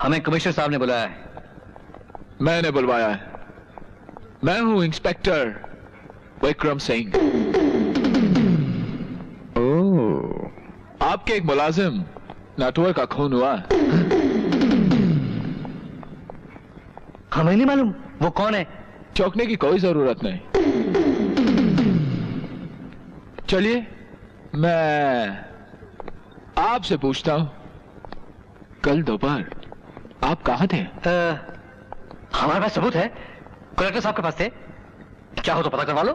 हमें कमिश्नर साहब ने बुलाया है। मैंने बुलवाया है। मैं हूं इंस्पेक्टर विक्रम सिंह। ओह, आपके एक मुलाजिम नटवर का खून हुआ। हमें नहीं मालूम वो कौन है। चौंकने की कोई जरूरत नहीं। चलिए मैं आपसे पूछता हूं, कल दोपहर आप कहां थे? हमारे पास सबूत है, कलेक्टर साहब के पास थे। चाहो तो पता करवा लो।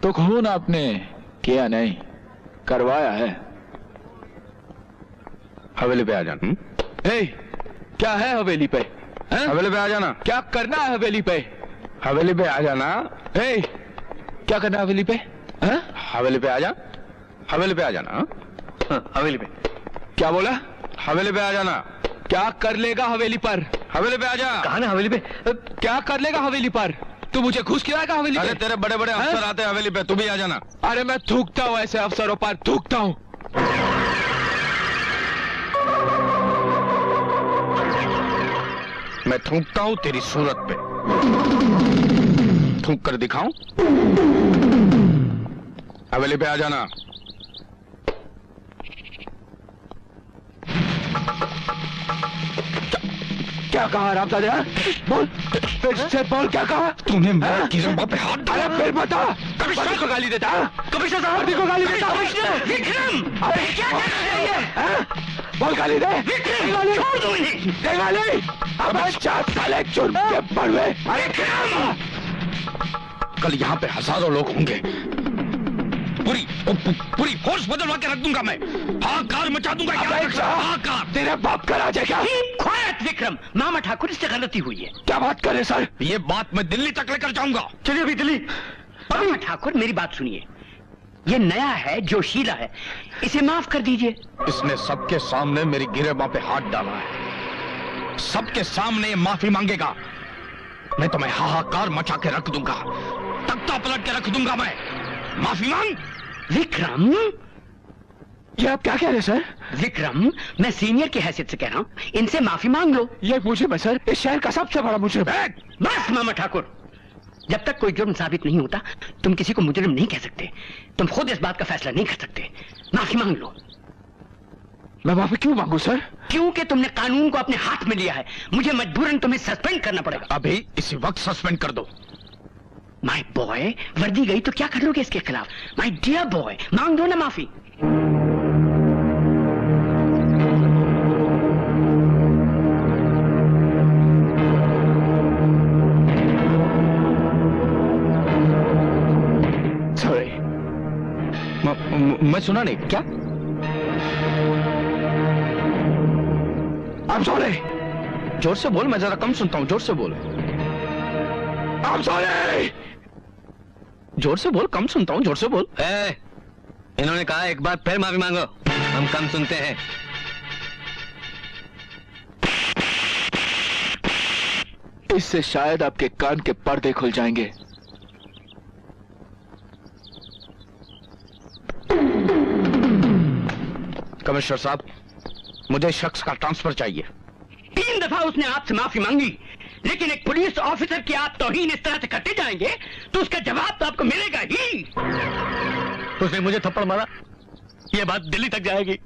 तो खून आपने किया नहीं, करवाया है। हवेली पे आ जाना। क्या है हवेली पे? हवेली पे आ जाना। क्या करना है हवेली पे? हवेली पे आ जाना। क्या करना है हवेली पे? हवेली पे आ जा। हवेली पे आ जाना। हवेली पे क्या बोला? हवेली पे आ जाना। क्या कर लेगा हवेली पर? हवेली पे आ जा। कहा ना हवेली पे। क्या कर लेगा हवेली पर? तू मुझे घुस खिलाएगा हवेली पे? अरे तेरे बड़े बड़े अफसर आते हैं हवेली पे, तू भी आ जाना। अरे मैं थूकता हूँ ऐसे अफसरों पर, थूकता हूँ। मैं थूकता हूँ तेरी सूरत पे। थूक कर दिखाऊं? हवेली पे आ जाना। क्या कहा रामजादे? बोल, फिर से बोल, क्या कहा तूने? मेरे गिरम्बा पे हाथ डाला। अरे फिर बता। कमिश्नर को गाली देता? कमिश्नर साहब को गाली देता? विक्रम, अरे क्या कर रही है? बोल, गाली दे। विक्रम, छोड़ दो इन्हें। दे गाली। अब 4 साल जुर्म के पड़वे। अरे विक्रम, कल यहाँ पे हजारों लोग होंगे। पूरी फोर्स बदलवा के रख दूंगा मैं। हाहाकार मचा दूंगा। हाहाकार। तेरे बाप का राज है क्या? quiet विक्रम, मामा ठाकुर इससे गलती हुई है। क्या बात करे सर? ये बात मैं दिल्ली तक लेकर जाऊंगा। चलिए अभी दिल्ली। मामा ठाकुर मेरी बात सुनिए, ये नया है, जोशीला है, इसे माफ कर दीजिए। इसने सबके सामने मेरी गिरबां पे हाथ डाला है। सबके सामने माफी मांगेगा। मैं तुम्हें हाहाकार मचा के रख दूंगा, तख्ता पलट के रख दूंगा मैं। माफी मांग। विक्रम, ये आप क्या कह रहे हैं सर? विक्रम, मैं सीनियर की हैसियत से कह रहा हूँ, इनसे माफी मांग लो। ये मुजरिम है सर, इस शहर का सबसे बड़ा मुजरिम है। बस मामा ठाकुर, जब तक कोई जुर्म साबित नहीं होता तुम किसी को मुजरिम नहीं कह सकते। तुम खुद इस बात का फैसला नहीं कर सकते। माफी मांग लो। मैं माफी क्यों मांगू सर? क्योंकि तुमने कानून को अपने हाथ में लिया है। मुझे मजबूरन तुम्हें सस्पेंड करना पड़ेगा। अभी इसी वक्त सस्पेंड कर दो। माय बॉय, वर्दी गई तो क्या कर लोगे इसके खिलाफ? माय डियर बॉय, मांग दो ना माफी। सॉरी। मैं सुना नहीं। क्या? I'm sorry। जोर से बोल, मैं जरा कम सुनता हूँ। जोर से बोल। I'm sorry। जोर से बोल, कम सुनता हूँ। जोर से बोल। इन्होंने कहा एक बार फिर माफी मांगो, हम कम सुनते हैं। इससे शायद आपके कान के पर्दे खुल जाएंगे। कमिश्नर साहब, मुझे शख्स का ट्रांसफर चाहिए। 3 दफा उसने आपसे माफी मांगी, लेकिन एक पुलिस ऑफिसर की आप तौहीन इस तरह से करते जाएंगे तो उसका जवाब तो आपको मिलेगा ही। उसने मुझे थप्पड़ मारा, ये बात दिल्ली तक जाएगी।